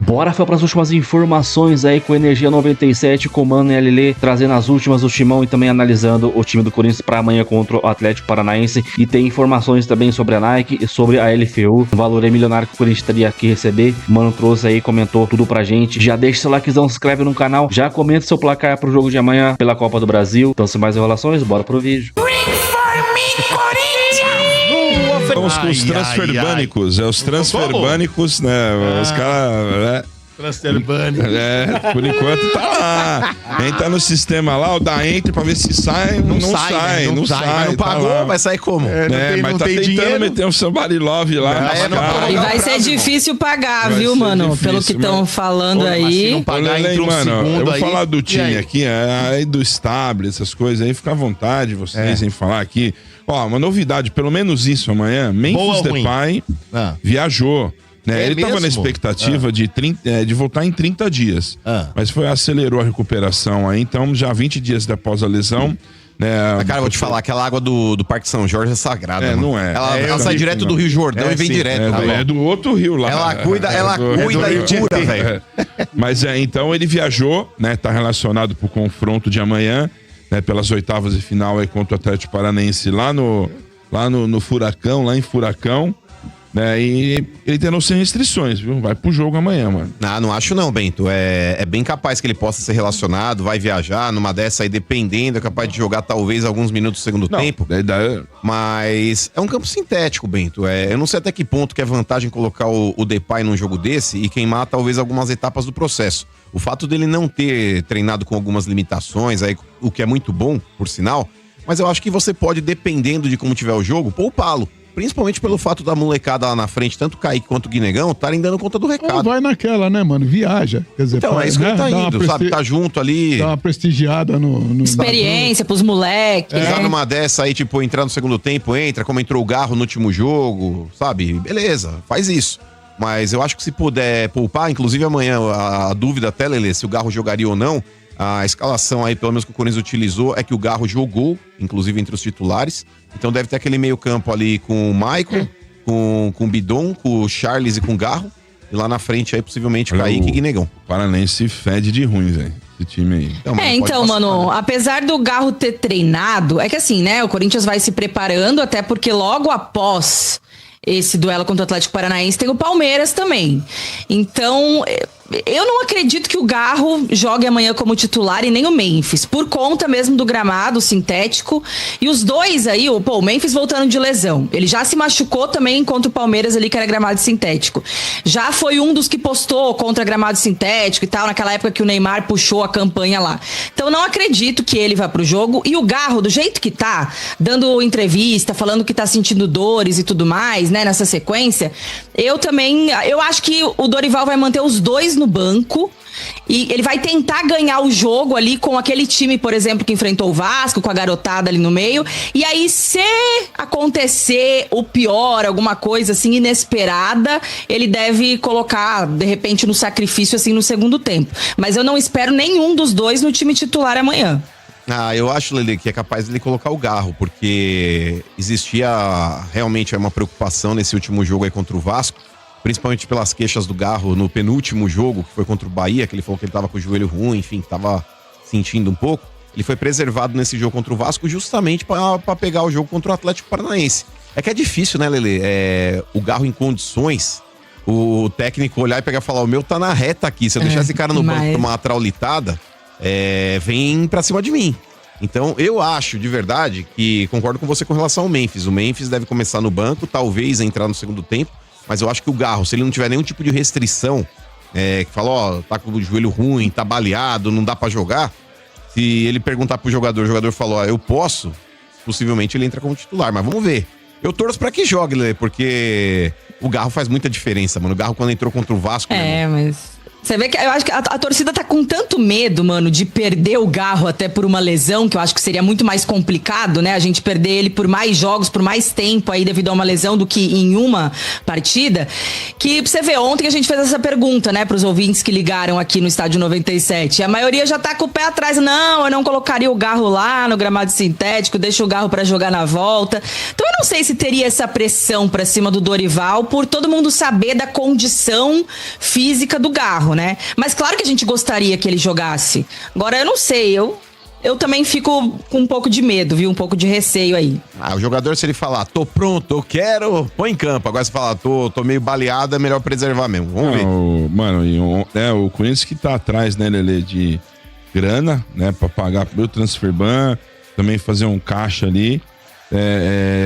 Bora para as últimas informações aí com Energia 97, com o Mano e a Lelê, trazendo as últimas do Timão e também analisando o time do Corinthians para amanhã contra o Atlético Paranaense. E tem informações também sobre a Nike e sobre a LFU, o valor é milionário que o Corinthians teria que receber. O Mano trouxe aí, comentou tudo pra gente. Já deixa seu likezão, se inscreve no canal, já comenta seu placar pro jogo de amanhã pela Copa do Brasil. Então, sem mais enrolações, bora pro vídeo. Vamos com os transferbânicos. É os transferbânicos, né? Os caras, né? Transferbânico. Por enquanto tá lá. Entra no sistema lá, o da Enter pra ver se sai. Não sai. Mas não pagou, tá vai sair como? Mas tá tentando dinheiro. meter um somebody love lá. E vai ser difícil pagar, viu, mano? difícil, pelo que estão falando aí. não pagar entre mano, eu vou aí. falar do time aqui, aí do Stable, essas coisas aí, fica à vontade vocês em falar aqui. Ó, uma novidade, pelo menos isso amanhã, Memphis Depay viajou. Né? Ele estava na expectativa de voltar em 30 dias, mas acelerou a recuperação aí, então já 20 dias após a lesão. Né, cara, eu vou te falar, aquela água do Parque São Jorge é sagrada. Não é. Ela sai direto do Rio Jordão e vem direto. É do outro rio lá. Ela cuida e cura, velho. Mas então ele viajou, né? Tá relacionado pro confronto de amanhã, né? Pelas oitavas de final aí contra o Atlético Paranaense lá no Furacão, lá em Furacão. Né, e ele tendo sem restrições, viu? Vai pro jogo amanhã, mano. Não acho não, Bento. É bem capaz que ele possa ser relacionado, vai viajar, numa dessa aí, dependendo, é capaz de jogar talvez alguns minutos do segundo tempo. Mas é um campo sintético, Bento. Eu não sei até que ponto que é vantagem colocar o Depay num jogo desse e queimar talvez algumas etapas do processo. O fato dele não ter treinado com algumas limitações, aí, o que é muito bom, por sinal, mas eu acho que você pode, dependendo de como tiver o jogo, poupá-lo. Principalmente pelo fato da molecada lá na frente, tanto o Kaique quanto o Guinegão, estarem dando conta do recado. Vai naquela, né, mano? Viaja. Quer dizer, então, é isso que ele tá indo, sabe? Tá junto ali. Dá uma prestigiada no experiência pros moleques. Já numa dessa aí, tipo, entrar no segundo tempo, como entrou o Garro no último jogo, sabe? Beleza, faz isso. Mas eu acho que se puder poupar, inclusive amanhã, a dúvida até, Lelê, se o Garro jogaria ou não, a escalação aí, pelo menos que o Corinthians utilizou, é que o Garro jogou, inclusive entre os titulares. Então deve ter aquele meio campo ali com o Maicon, com o Bidon, com o Charles e com o Garro. E lá na frente aí, possivelmente, Kaique e Guinegão. O Paranense fede de ruim, velho. Esse time aí. Então, mano, apesar do Garro ter treinado, é que assim, né, o Corinthians vai se preparando, até porque logo após esse duelo contra o Atlético Paranaense tem o Palmeiras também. Então, eu não acredito que o Garro jogue amanhã como titular e nem o Memphis, por conta mesmo do gramado sintético. E os dois aí, o Memphis voltando de lesão. Ele já se machucou também contra o Palmeiras ali, que era gramado sintético. Já foi um dos que postou contra gramado sintético e tal, naquela época que o Neymar puxou a campanha lá. Então não acredito que ele vá pro jogo. E o Garro, do jeito que tá, dando entrevista, falando que tá sentindo dores e tudo mais, né, nessa sequência, eu acho que o Dorival vai manter os dois no banco e ele vai tentar ganhar o jogo ali com aquele time, por exemplo, que enfrentou o Vasco, com a garotada ali no meio. E aí, se acontecer o pior, alguma coisa assim inesperada, ele deve colocar, de repente, no sacrifício assim no segundo tempo. Mas eu não espero nenhum dos dois no time titular amanhã. Eu acho, Lelê, que é capaz de ele colocar o Garro, porque existia realmente uma preocupação nesse último jogo aí contra o Vasco, principalmente pelas queixas do Garro no penúltimo jogo, que foi contra o Bahia, que ele falou que ele tava com o joelho ruim, enfim, que tava sentindo um pouco. Ele foi preservado nesse jogo contra o Vasco justamente para pegar o jogo contra o Atlético Paranaense. É que é difícil, né, Lelê? O Garro em condições, o técnico olhar e pegar e falar, o meu tá na reta aqui, se eu deixar esse cara no banco tomar uma traulitada, vem pra cima de mim. Então, eu acho, de verdade, que concordo com você com relação ao Memphis. O Memphis deve começar no banco, talvez entrar no segundo tempo, mas eu acho que o Garro, se ele não tiver nenhum tipo de restrição, que fala, tá com o joelho ruim, tá baleado, não dá pra jogar, se ele perguntar pro jogador, o jogador falou, eu posso, possivelmente ele entra como titular, mas vamos ver. Eu torço pra que jogue, Lê, porque o Garro faz muita diferença, mano. O Garro, quando entrou contra o Vasco... mas Você vê que eu acho que a torcida tá com tanto medo, mano, de perder o Garro até por uma lesão, que eu acho que seria muito mais complicado, né? A gente perder ele por mais jogos, por mais tempo aí devido a uma lesão do que em uma partida. Que você vê, ontem a gente fez essa pergunta, né, pros ouvintes que ligaram aqui no Estádio 97. A maioria já tá com o pé atrás. Não, eu não colocaria o Garro lá no gramado sintético, deixa o Garro pra jogar na volta. Então eu não sei se teria essa pressão pra cima do Dorival por todo mundo saber da condição física do Garro, né? Mas claro que a gente gostaria que ele jogasse. Agora, eu não sei, eu também fico com um pouco de medo, viu? Um pouco de receio aí. O jogador, se ele falar, tô pronto, eu quero, põe em campo. Agora se falar, tô meio baleado, é melhor preservar mesmo. Vamos ver. Mano, o Corinthians que tá atrás, né, Lelê, de grana, né, pra pagar pro Transferban, também fazer um caixa ali.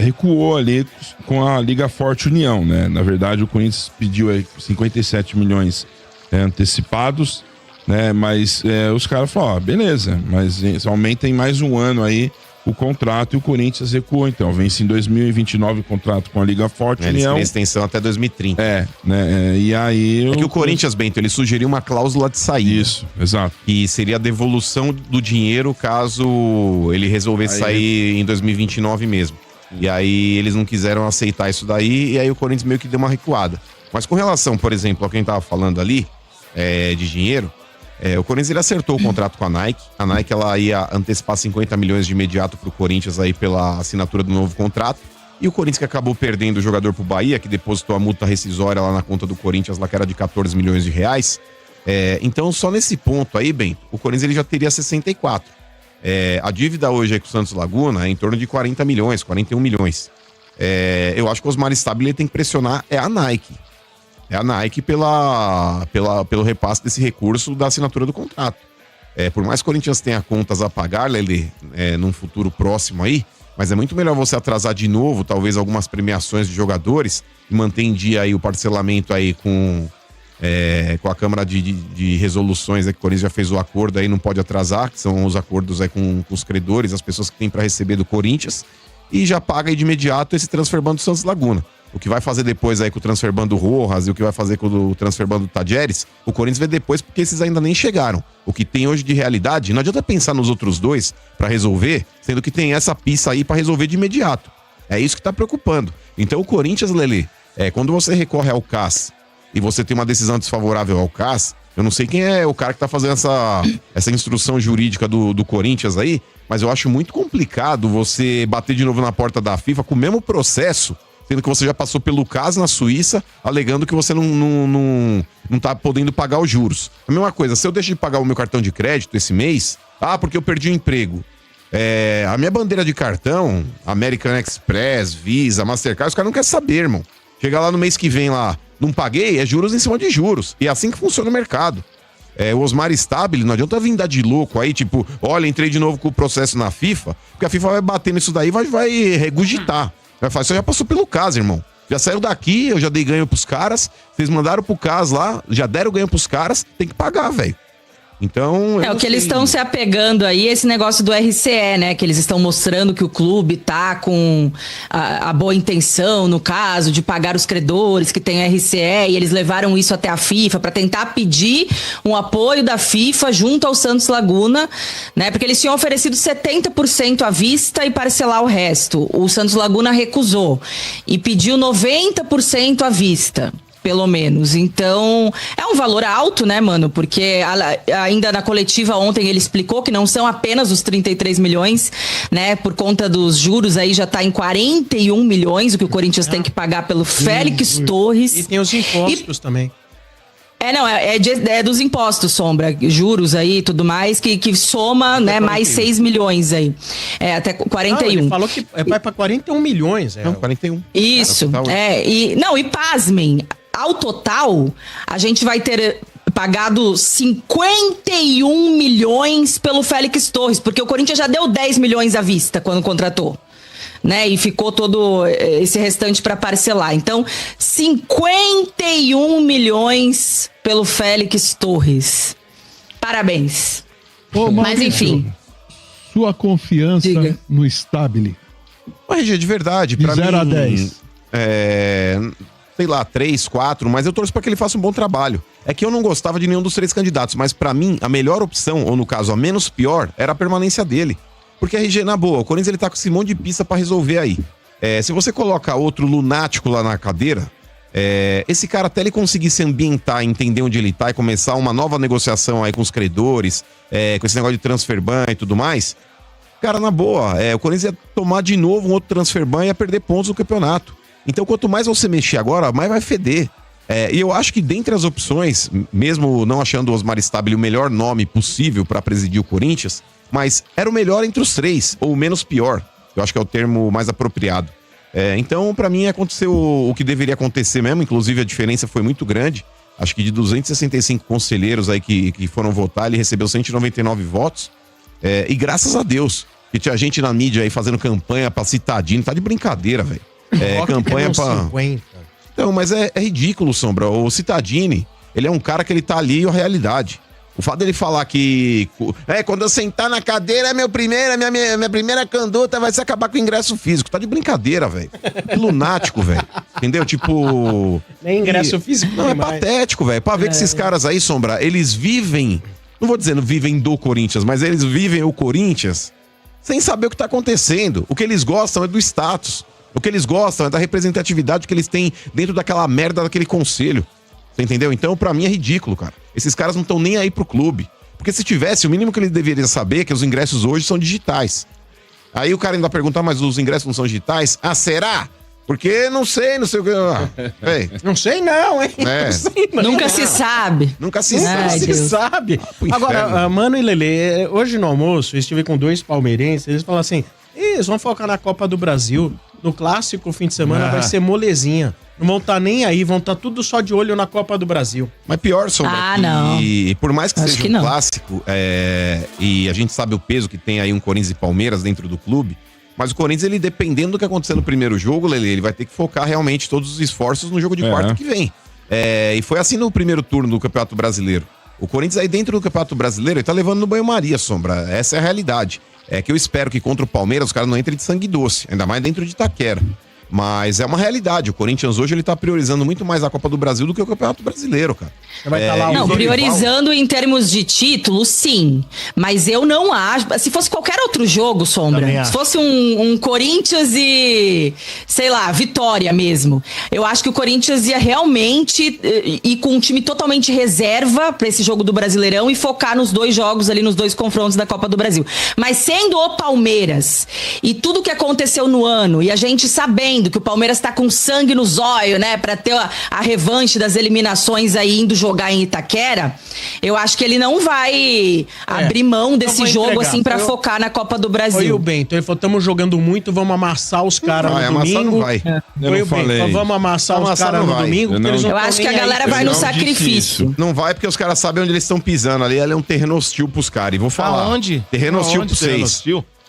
Recuou ali com a Liga Forte União, né? Na verdade, o Corinthians pediu 57 milhões antecipados, né? Mas os caras falaram, beleza, mas aumentem mais um ano aí o contrato e o Corinthians recuou, então. Vence em 2029 o contrato com a Liga Forte União. Eles têm extensão até 2030. Né? E aí... que o Corinthians, Bento, ele sugeriu uma cláusula de saída. Isso, exato. Que seria a devolução do dinheiro caso ele resolvesse sair em 2029 mesmo. E aí eles não quiseram aceitar isso daí, e aí o Corinthians meio que deu uma recuada. Mas com relação, por exemplo, ao que a gente tava falando ali, de dinheiro, o Corinthians ele acertou o contrato com a Nike. A Nike ela ia antecipar 50 milhões de imediato pro Corinthians aí pela assinatura do novo contrato. E o Corinthians que acabou perdendo o jogador pro Bahia, que depositou a multa rescisória lá na conta do Corinthians, lá que era de 14 milhões de reais. Então só nesse ponto aí, bem, o Corinthians ele já teria 64. A dívida hoje aí com o Santos Laguna é em torno de 40 milhões, 41 milhões. Eu acho que o Osmar Stabile tem que pressionar a Nike. A Nike pelo repasse desse recurso da assinatura do contrato. Por mais que o Corinthians tenha contas a pagar, Lelê, num futuro próximo aí, mas é muito melhor você atrasar de novo, talvez, algumas premiações de jogadores e manter em dia aí o parcelamento aí com a Câmara de Resoluções, que o Corinthians já fez o acordo aí, não pode atrasar, que são os acordos aí com os credores, as pessoas que têm para receber do Corinthians, e já paga aí de imediato esse transferban do Santos Laguna. O que vai fazer depois aí com o transferban do Rojas e o que vai fazer com o transferban do Tadjeres, o Corinthians vê depois porque esses ainda nem chegaram. O que tem hoje de realidade, não adianta pensar nos outros dois pra resolver, sendo que tem essa pista aí pra resolver de imediato. É isso que tá preocupando. Então o Corinthians, Lelê, quando você recorre ao CAS e você tem uma decisão desfavorável ao CAS, eu não sei quem é o cara que tá fazendo essa instrução jurídica do Corinthians aí, mas eu acho muito complicado você bater de novo na porta da FIFA com o mesmo processo, sendo que você já passou pelo CAS na Suíça, alegando que você não tá podendo pagar os juros. A mesma coisa, se eu deixo de pagar o meu cartão de crédito esse mês, porque eu perdi o emprego. A minha bandeira de cartão, American Express, Visa, Mastercard, os caras não querem saber, irmão. Chega lá no mês que vem lá, não paguei, é juros em cima de juros. E é assim que funciona o mercado. O Osmar Stabile, não adianta vir dar de louco aí, tipo, olha, entrei de novo com o processo na FIFA, porque a FIFA vai bater nisso daí e vai regurgitar. Vai falar, isso já passou pelo CAS, irmão. Já saiu daqui, eu já dei ganho pros caras, vocês mandaram pro CAS lá, já deram ganho pros caras, tem que pagar, velho. Então... o que eles estão se apegando aí, esse negócio do RCE, né? Que eles estão mostrando que o clube tá com a boa intenção, no caso, de pagar os credores que tem RCE, e eles levaram isso até a FIFA para tentar pedir um apoio da FIFA junto ao Santos Laguna, né? Porque eles tinham oferecido 70% à vista e parcelar o resto. O Santos Laguna recusou e pediu 90% à vista. Pelo menos. Então, é um valor alto, né, mano? Porque ainda na coletiva ontem ele explicou que não são apenas os 33 milhões, né? Por conta dos juros aí já tá em 41 milhões, o que o Corinthians tem que pagar pelo Félix Torres. E tem os impostos também. É dos impostos, Sombra, juros aí e tudo mais, que soma, né, mais 6 milhões aí. Até 41. Ele falou que vai pra 41 milhões. Não, 41. Isso, e pasmem, ao total, a gente vai ter pagado 51 milhões pelo Félix Torres, porque o Corinthians já deu 10 milhões à vista quando contratou, né? E ficou todo esse restante para parcelar. Então, 51 milhões pelo Félix Torres. Parabéns. Mas enfim. Sua confiança no Stabile. RG, de verdade, de pra 0 mim, a 10. sei lá, 3, 4, mas eu torço pra que ele faça um bom trabalho. É que eu não gostava de nenhum dos 3 candidatos, mas pra mim, a melhor opção, ou no caso, a menos pior, era a permanência dele. Porque RG, na boa, o Corinthians ele tá com esse monte de pista pra resolver aí. Se você coloca outro lunático lá na cadeira, esse cara, até ele conseguir se ambientar, entender onde ele tá e começar uma nova negociação aí com os credores, com esse negócio de transfer ban e tudo mais, cara, na boa, o Corinthians ia tomar de novo um outro transfer ban e ia perder pontos no campeonato. Então, quanto mais você mexer agora, mais vai feder. E eu acho que dentre as opções, mesmo não achando o Osmar Stabile o melhor nome possível para presidir o Corinthians, mas era o melhor entre os 3, ou o menos pior. Eu acho que é o termo mais apropriado. Então, para mim, aconteceu o que deveria acontecer mesmo. Inclusive, a diferença foi muito grande. Acho que de 265 conselheiros aí que foram votar, ele recebeu 199 votos. E graças a Deus, que tinha gente na mídia aí fazendo campanha pra Cittadini. Tá de brincadeira, velho. Campanha pra... 50. Então, mas é ridículo, Sombra. O Cittadini, ele é um cara que ele tá ali à realidade. O fato dele falar que... quando eu sentar na cadeira, minha primeira conduta vai ser acabar com o ingresso físico. Tá de brincadeira, velho. Que lunático, velho. Entendeu? Tipo... Nem ingresso físico. Não, é patético, velho. Pra ver que esses caras aí, Sombra, eles vivem... Não vou dizer, não vivem do Corinthians, mas eles vivem o Corinthians sem saber o que tá acontecendo. O que eles gostam é do status. O que eles gostam é da representatividade que eles têm dentro daquela merda daquele conselho. Você entendeu? Então, pra mim, é ridículo, cara. Esses caras não estão nem aí pro clube. Porque se tivesse, o mínimo que eles deveriam saber é que os ingressos hoje são digitais. Aí o cara ainda pergunta, mas os ingressos não são digitais? Ah, será? Porque não sei o que... Não sei não, hein? Não sei não. Nunca se sabe. Nunca se sabe. Agora, Mano e Lelê, hoje no almoço, eu estive com 2 palmeirenses, eles falam assim, eles vão focar na Copa do Brasil, no clássico fim de semana vai ser molezinha. Não vão estar nem aí, vão estar tudo só de olho na Copa do Brasil. Mas pior, Sombra, não. E por mais que Acho seja que um não. clássico, e a gente sabe o peso que tem aí um Corinthians e Palmeiras dentro do clube, mas o Corinthians, ele dependendo do que acontecer no primeiro jogo, Lelê, ele vai ter que focar realmente todos os esforços no jogo de quarta que vem. E foi assim no primeiro turno do Campeonato Brasileiro. O Corinthians aí dentro do Campeonato Brasileiro, ele tá levando no banho-maria, Sombra. Essa é a realidade. Que eu espero que contra o Palmeiras os caras não entrem de sangue doce, ainda mais dentro de Itaquera. Mas é uma realidade. O Corinthians hoje ele tá priorizando muito mais a Copa do Brasil do que o Campeonato Brasileiro, cara. Vai tá lá Não, priorizando em termos de título, sim. Mas eu não acho... Se fosse qualquer outro jogo, Sombra, se fosse um Corinthians e, sei lá, Vitória mesmo, eu acho que o Corinthians ia realmente ir com um time totalmente reserva pra esse jogo do Brasileirão e focar nos 2 jogos ali, nos 2 confrontos da Copa do Brasil. Mas sendo o Palmeiras e tudo que aconteceu no ano, e a gente sabendo que o Palmeiras tá com sangue no zóio, né, pra ter a revanche das eliminações aí indo jogar em Itaquera, eu acho que ele não vai abrir mão desse jogo assim pra focar na Copa do Brasil. Foi o Bento, ele falou, estamos jogando muito, vamos amassar os caras no domingo. Não vai. Foi o Bento, vamos amassar os caras no domingo. Eu acho que a galera vai no sacrifício. Não vai porque os caras sabem onde eles estão pisando ali, é um terreno hostil pros caras, e vou falar. Aonde? Terreno hostil pra vocês.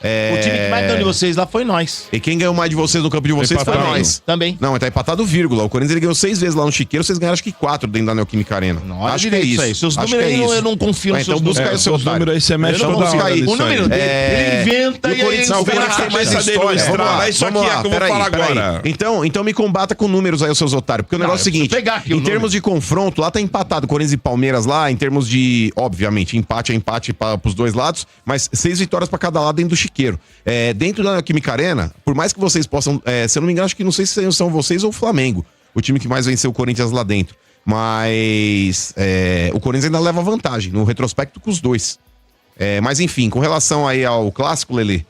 O time que mais ganhou de vocês lá foi nós. E quem ganhou mais de vocês no campo de vocês foi nós. Também. Não, mas tá empatado vírgula. O Corinthians ele ganhou 6 vezes lá no Chiqueiro, vocês ganharam acho que 4 dentro da Neoquímica Arena. Não, acho que é isso. Aí. Seus acho números que é isso. eu não confio nos então seus busca aí números. o seu número aí, você mexe então toda busca hora aí. nisso O número dele, ele inventa e o Corinthians tem mais história. Isso aqui é que eu vou falar agora. Então me combata com números aí, seus otários. Porque o negócio é o seguinte, em termos de confronto, lá tá empatado Corinthians e Palmeiras lá, em termos de, obviamente, empate pros 2 lados, mas 6 vitórias pra cada lado dentro do Chiqueiro. Dentro da Neoquímica Arena, por mais que vocês possam, se eu não me engano, acho que não sei se são vocês ou o Flamengo, o time que mais venceu o Corinthians lá dentro. Mas o Corinthians ainda leva vantagem no retrospecto com os 2. Mas enfim, com relação aí ao clássico, Lelê,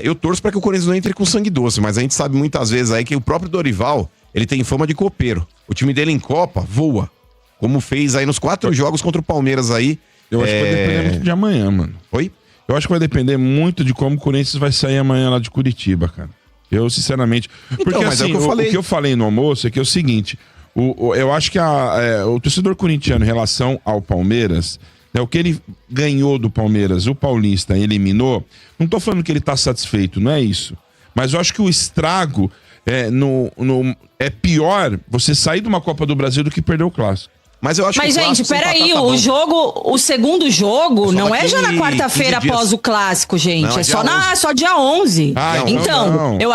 eu torço pra que o Corinthians não entre com sangue doce, mas a gente sabe muitas vezes aí que o próprio Dorival, ele tem fama de copeiro. O time dele em Copa voa, como fez aí nos 4 jogos contra o Palmeiras aí. Eu acho que vai depender muito de amanhã, mano. Oi? Eu acho que vai depender muito de como o Corinthians vai sair amanhã lá de Curitiba, cara. Eu, sinceramente... Porque mas assim, o que eu falei no almoço é que é o seguinte, eu acho que o torcedor corintiano em relação ao Palmeiras, o que ele ganhou do Palmeiras, o Paulista eliminou, não tô falando que ele tá satisfeito, não é isso. Mas eu acho que o estrago é pior você sair de uma Copa do Brasil do que perder o Clássico. Mas eu acho Mas, que gente, peraí, o segundo jogo não é já na quarta-feira após o clássico, gente. Não, é só dia 11. Ah, então. Eu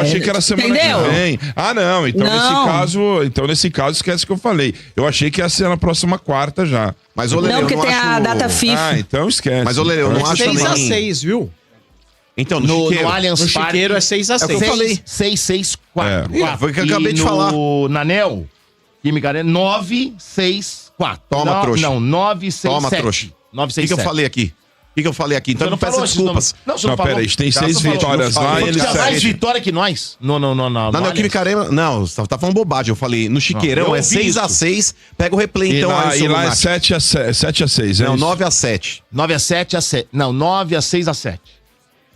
achei que era semana que vem. Ah, não. Então, nesse caso, esquece que eu falei. Eu achei que ia ser na próxima quarta já. Mas, Lelê, não, porque tem a data FIFA. Ah, então esquece. Mas, Lelê, eu não acho 6x6, viu? Então, no Allianz Chiqueiro é 6x6. É o que eu falei. 6-6-4. Foi o que eu acabei de falar. Na NEL, Química Arena, 9-6-4. Toma, trouxa. Não, 9-6-7. Toma, trouxa. 9-6-7. O que eu falei aqui? O que eu falei aqui? Então não peça desculpas. Não, pera, a gente tem 6 vitórias lá e eles 7. Mais vitória que nós. Na Neoquímica Arena, não, você tá falando bobagem. Eu falei, no Chiqueirão é 6x6, pega o replay então. E lá é 7x6. Não, 9x7. 9x7. Não, 9x6x7.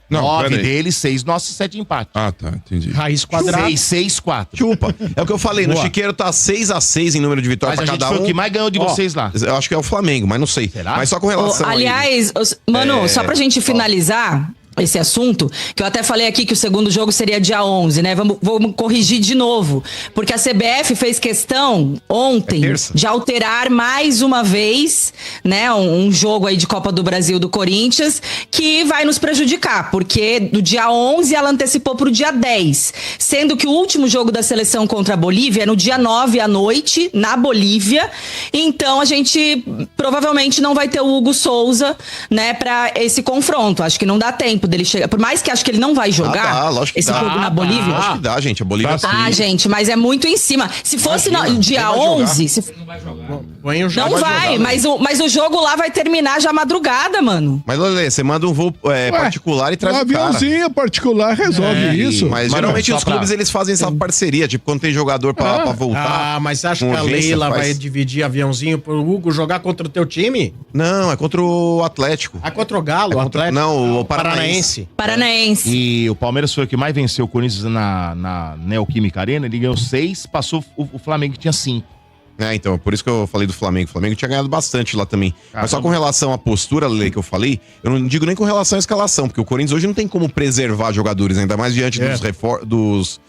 9 deles, 6 nossos, 7 empates. Ah, tá, entendi. Raiz quadrada. 6-6-4. Chupa. É o que eu falei, no Chiqueiro tá 6x6 em número de vitórias pra cada um. Foi o que mais ganhou de vocês lá. Eu acho que é o Flamengo, mas não sei. Será? Mas só com relação aliás, Mano, só pra gente finalizar esse assunto, que eu até falei aqui que o segundo jogo seria dia 11, né? Vamos corrigir de novo, porque a CBF fez questão ontem de alterar mais uma vez, né, um jogo aí de Copa do Brasil do Corinthians, que vai nos prejudicar, porque do dia 11 ela antecipou pro dia 10, sendo que o último jogo da seleção contra a Bolívia é no dia 9 à noite, na Bolívia, então a gente provavelmente não vai ter o Hugo Souza, né, pra esse confronto, acho que não dá tempo dele chegar, por mais que acho que ele não vai jogar esse jogo na Bolívia. Acho que dá, gente, a Bolívia gente, mas é muito em cima. Se fosse no dia 11... Não vai jogar. Não vai, mas o jogo lá vai terminar já madrugada, mano. Mas, Lelê, você manda um voo particular e traz um aviãozinho particular resolve isso. Mas geralmente os clubes, eles fazem essa parceria, tipo, quando tem jogador pra voltar. Ah, mas acha que a Leila vai dividir aviãozinho pro Hugo jogar contra o teu time? Não, é contra o Atlético. Ah, contra o Galo, o Atlético? Não, o Paranaense. E o Palmeiras foi o que mais venceu o Corinthians na Neoquímica Arena. Ele ganhou 6, passou o Flamengo que tinha 5. Então, por isso que eu falei do Flamengo. O Flamengo tinha ganhado bastante lá também. Mas só com relação à postura, Lele, que eu falei, eu não digo nem com relação à escalação, porque o Corinthians hoje não tem como preservar jogadores, ainda mais diante dos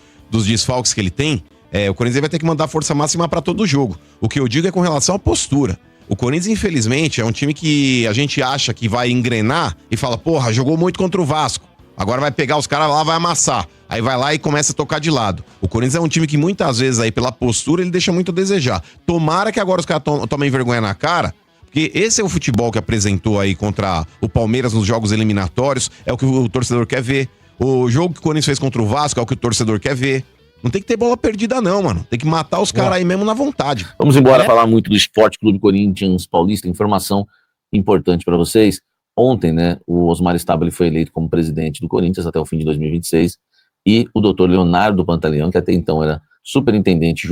desfalques que ele tem. O Corinthians vai ter que mandar força máxima para todo o jogo. O que eu digo é com relação à postura. O Corinthians, infelizmente, é um time que a gente acha que vai engrenar e fala, porra, jogou muito contra o Vasco. Agora vai pegar os caras lá, vai amassar. Aí vai lá e começa a tocar de lado. O Corinthians é um time que muitas vezes aí, pela postura, ele deixa muito a desejar. Tomara que agora os caras tomem vergonha na cara, porque esse é o futebol que apresentou aí contra o Palmeiras nos jogos eliminatórios, é o que o torcedor quer ver. O jogo que o Corinthians fez contra o Vasco é o que o torcedor quer ver. Não tem que ter bola perdida não, mano. Tem que matar os caras aí mesmo na vontade. Vamos embora falar muito do Esporte Clube Corinthians Paulista. Informação importante para vocês. Ontem, né, o Osmar Stabile foi eleito como presidente do Corinthians até o fim de 2026 e o doutor Leonardo Pantaleão, que até então era superintendente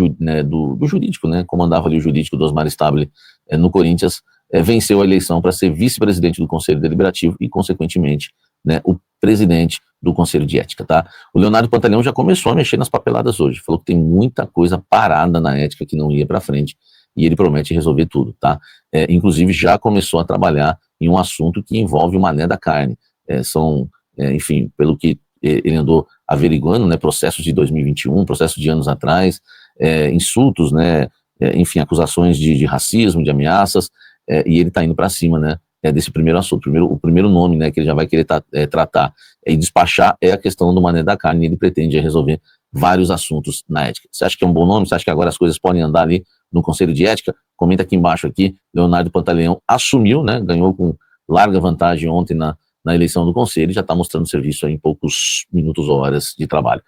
do jurídico, né, comandava ali o jurídico do Osmar Stabile no Corinthians, venceu a eleição para ser vice-presidente do Conselho Deliberativo e, consequentemente, né, o presidente do Conselho de Ética, tá? O Leonardo Pantaleão já começou a mexer nas papeladas hoje, falou que tem muita coisa parada na ética que não ia para frente e ele promete resolver tudo, tá? Inclusive já começou a trabalhar em um assunto que envolve o Mané da Carne. Enfim, pelo que ele andou averiguando, né, processos de 2021, processos de anos atrás, insultos, né, enfim, acusações de racismo, de ameaças, e ele está indo para cima, né, desse primeiro assunto. O primeiro nome, né, que ele já vai querer tratar e despachar é a questão do Mané da Carne, e ele pretende resolver vários assuntos na ética. Você acha que é um bom nome? Você acha que agora as coisas podem andar ali no Conselho de Ética? Comenta aqui embaixo aqui. Leonardo Pantaleão assumiu, né, ganhou com larga vantagem ontem na eleição do Conselho e já está mostrando serviço aí em poucos minutos ou horas de trabalho.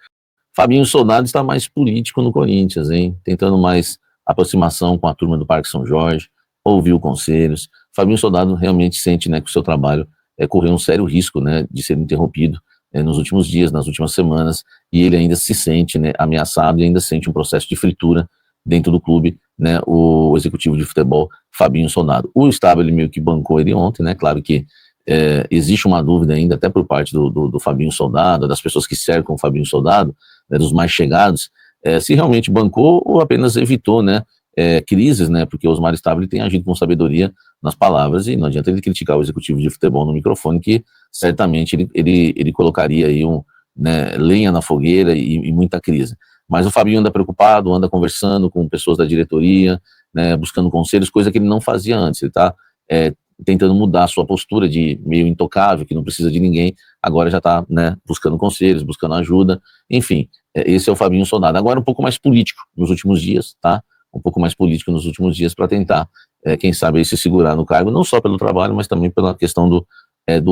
Fabinho Soldado está mais político no Corinthians, hein? Tentando mais aproximação com a turma do Parque São Jorge, ouviu conselhos. Fabinho Soldado realmente sente, né, que o seu trabalho correu um sério risco, né, de ser interrompido nos últimos dias, nas últimas semanas, e ele ainda se sente, né, ameaçado e ainda sente um processo de fritura dentro do clube, né, o executivo de futebol Fabinho Soldado. O Stabile meio que bancou ele ontem, né, claro que existe uma dúvida ainda até por parte do Fabinho Soldado, das pessoas que cercam o Fabinho Soldado, né, dos mais chegados, se realmente bancou ou apenas evitou, né, crises, né, porque o Osmar Stabile tem agido com sabedoria nas palavras e não adianta ele criticar o executivo de futebol no microfone, que certamente ele colocaria aí lenha na fogueira e muita crise. Mas o Fabinho anda preocupado, anda conversando com pessoas da diretoria, né, buscando conselhos, coisa que ele não fazia antes. Ele está tentando mudar a sua postura de meio intocável, que não precisa de ninguém, agora já está, né, buscando conselhos, buscando ajuda, enfim, esse é o Fabinho Soldado. Agora um pouco mais político nos últimos dias, tá? Um pouco mais político nos últimos dias para tentar, quem sabe, aí, se segurar no cargo, não só pelo trabalho, mas também pela questão do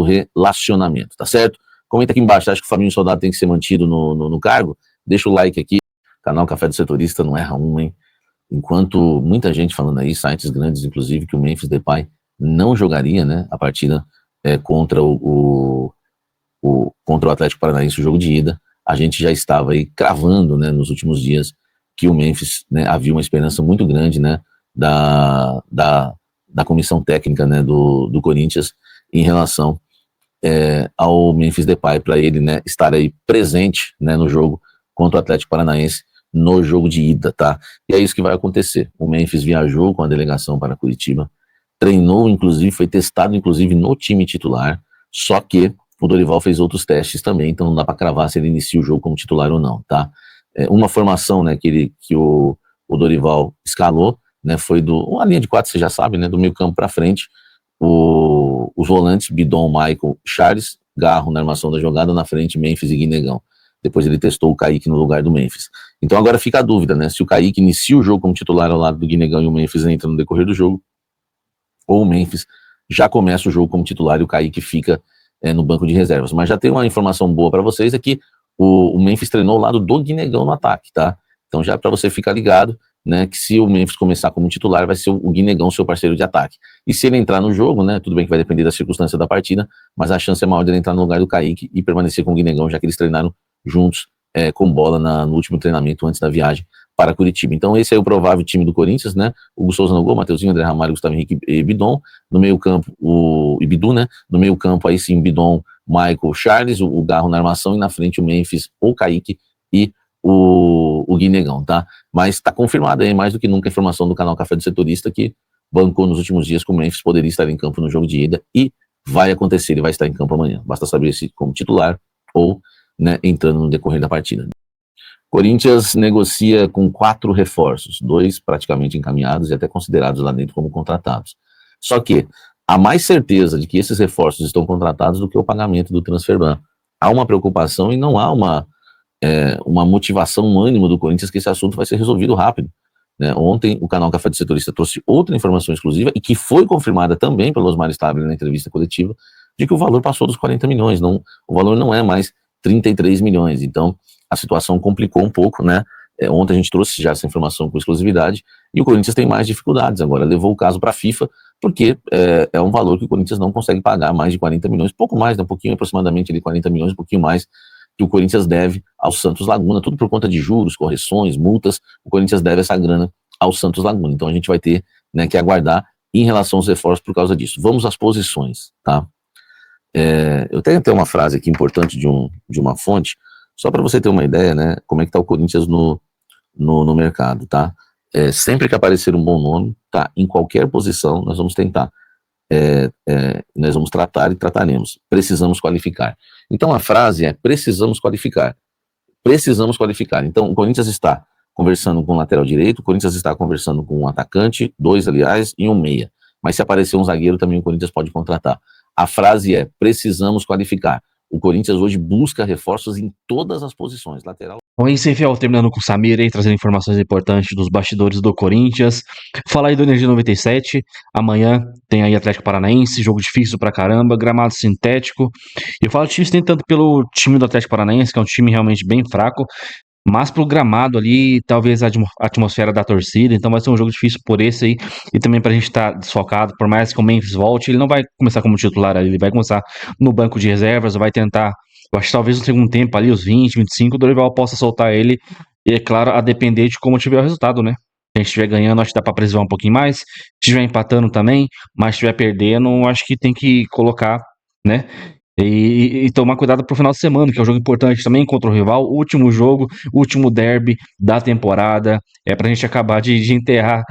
relacionamento, tá certo? Comenta aqui embaixo, acha que o Fabinho Soldado tem que ser mantido no cargo? Deixa o like aqui, canal Café do Setorista, não erra um, hein? Enquanto muita gente falando aí, sites grandes, inclusive, que o Memphis Depay não jogaria, né, a partida contra contra o Atlético Paranaense, o jogo de ida, a gente já estava aí cravando, né, nos últimos dias que o Memphis, né, havia uma esperança muito grande, né, da comissão técnica, né, do Corinthians em relação ao Memphis Depay, para ele, né, estar aí presente, né, no jogo contra o Atlético Paranaense, no jogo de ida, tá? E é isso que vai acontecer. O Memphis viajou com a delegação para Curitiba, treinou, inclusive, foi testado, inclusive, no time titular, só que o Dorival fez outros testes também, então não dá para cravar se ele inicia o jogo como titular ou não, tá? Uma formação, né, que o Dorival escalou, né, foi uma linha de 4, você já sabe, né, do meio campo para frente, os volantes, Bidon, Michael, Charles, Garro na armação da jogada, na frente, Memphis e Guinegão. Depois ele testou o Kaique no lugar do Memphis. Então agora fica a dúvida, né, se o Kaique inicia o jogo como titular ao lado do Guinegão e o Memphis entra no decorrer do jogo, ou o Memphis já começa o jogo como titular e o Kaique fica no banco de reservas. Mas já tem uma informação boa para vocês, é que o Memphis treinou ao lado do Guinegão no ataque, tá? Então já para você ficar ligado, né, que se o Memphis começar como titular, vai ser o Guinegão seu parceiro de ataque. E se ele entrar no jogo, né, tudo bem que vai depender da circunstância da partida, mas a chance é maior dele entrar no lugar do Kaique e permanecer com o Guinegão, já que eles treinaram juntos com bola no último treinamento antes da viagem para Curitiba. Então esse é o provável time do Corinthians, né? Hugo Souza no gol, Mateuzinho, André Ramalho, Gustavo Henrique e Bidon. No meio campo, o Ibidu, né? No meio campo, aí sim, Bidon, Michael, Charles, o Garro na armação, e na frente o Memphis, o Kaique e o Guinegão, tá? Mas tá confirmada aí, mais do que nunca, a informação do canal Café do Setorista, que bancou nos últimos dias que o Memphis poderia estar em campo no jogo de ida, e vai acontecer, ele vai estar em campo amanhã. Basta saber se como titular ou, né, entrando no decorrer da partida. Corinthians negocia com 4 reforços, 2 praticamente encaminhados e até considerados lá dentro como contratados. Só que há mais certeza de que esses reforços estão contratados do que o pagamento do transferban. Há uma preocupação e não há uma motivação, um ânimo do Corinthians que esse assunto vai ser resolvido rápido, né? Ontem o canal Café do Setorista trouxe outra informação exclusiva e que foi confirmada também pelo Osmar Stabile na entrevista coletiva, de que o valor passou dos 40 milhões, o valor não é mais 33 milhões, então a situação complicou um pouco, né? Ontem a gente trouxe já essa informação com exclusividade e o Corinthians tem mais dificuldades agora, levou o caso para a FIFA, porque é um valor que o Corinthians não consegue pagar, mais de 40 milhões, pouco mais, né, um pouquinho aproximadamente de 40 milhões, um pouquinho mais que o Corinthians deve ao Santos Laguna, tudo por conta de juros, correções, multas, o Corinthians deve essa grana ao Santos Laguna, então a gente vai ter, né, que aguardar em relação aos reforços por causa disso. Vamos às posições, tá? Eu tenho até uma frase aqui importante de uma fonte, só para você ter uma ideia, né, como é que tá o Corinthians no mercado, tá? Sempre que aparecer um bom nome, tá, em qualquer posição, nós vamos tentar, nós vamos tratar e trataremos. Precisamos qualificar. Então a frase é: precisamos qualificar. Precisamos qualificar. Então o Corinthians está conversando com o lateral direito, o Corinthians está conversando com um atacante, 2, aliás, e um meia. Mas se aparecer um zagueiro, também o Corinthians pode contratar. A frase é: precisamos qualificar. O Corinthians hoje busca reforços em todas as posições, lateral. Bom, isso aí, Fiel, terminando com o Samir aí, trazendo informações importantes dos bastidores do Corinthians. Fala aí do Energia 97, amanhã tem aí Atlético Paranaense, jogo difícil pra caramba, gramado sintético. E eu falo difícil nem tanto pelo time do Atlético Paranaense, que é um time realmente bem fraco, mas pro gramado ali, talvez a atmosfera da torcida, então vai ser um jogo difícil por esse aí, e também pra gente estar desfocado, por mais que o Memphis volte, ele não vai começar como titular ali, ele vai começar no banco de reservas, vai tentar, eu acho que talvez no segundo tempo ali, os 20, 25, o Dorival possa soltar ele, e é claro, a depender de como tiver o resultado, né? Se a gente estiver ganhando, acho que dá pra preservar um pouquinho mais, se estiver empatando também, mas se estiver perdendo, acho que tem que colocar, né? E tomar cuidado pro final de semana, que é um jogo importante também contra o rival, último jogo, último derby da temporada, pra gente acabar de enterrar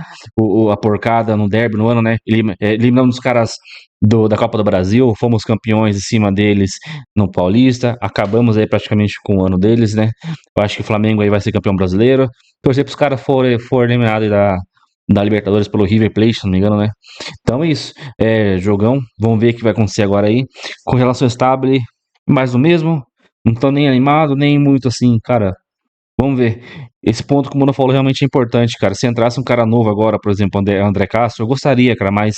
a porcada no derby no ano, né? Eliminamos os caras da Copa do Brasil, fomos campeões em cima deles no Paulista, acabamos aí praticamente com o ano deles, né? Eu acho que o Flamengo aí vai ser campeão brasileiro, torcer pros caras for eliminado da Libertadores pelo River Plate, se não me engano, né? Então é isso. Jogão. Vamos ver o que vai acontecer agora aí. Com relação ao Stable, mais do mesmo. Não tô nem animado, nem muito assim, cara. Vamos ver. Esse ponto que o Mano falou realmente é importante, cara. Se entrasse um cara novo agora, por exemplo, André Castro, eu gostaria, cara, mas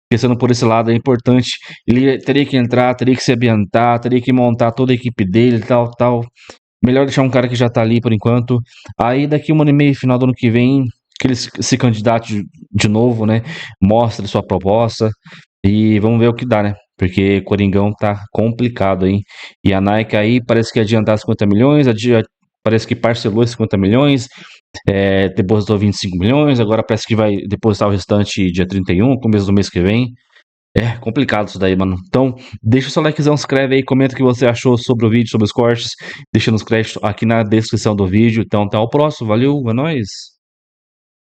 pensando por esse lado é importante. Ele teria que entrar, teria que se ambientar, teria que montar toda a equipe dele, tal. Melhor deixar um cara que já tá ali por enquanto. Aí daqui 1 ano e meio, final do ano que vem, que ele se candidate de novo, né? Mostre sua proposta e vamos ver o que dá, né? Porque Coringão tá complicado aí. E a Nike aí parece que ia adiantar 50 milhões, parece que parcelou 50 milhões, depositou 25 milhões, agora parece que vai depositar o restante dia 31, começo do mês que vem. É complicado isso daí, mano. Então, deixa o seu likezão, se inscreve aí, comenta o que você achou sobre o vídeo, sobre os cortes, deixa nos créditos aqui na descrição do vídeo. Então, até o próximo, valeu, é nóis!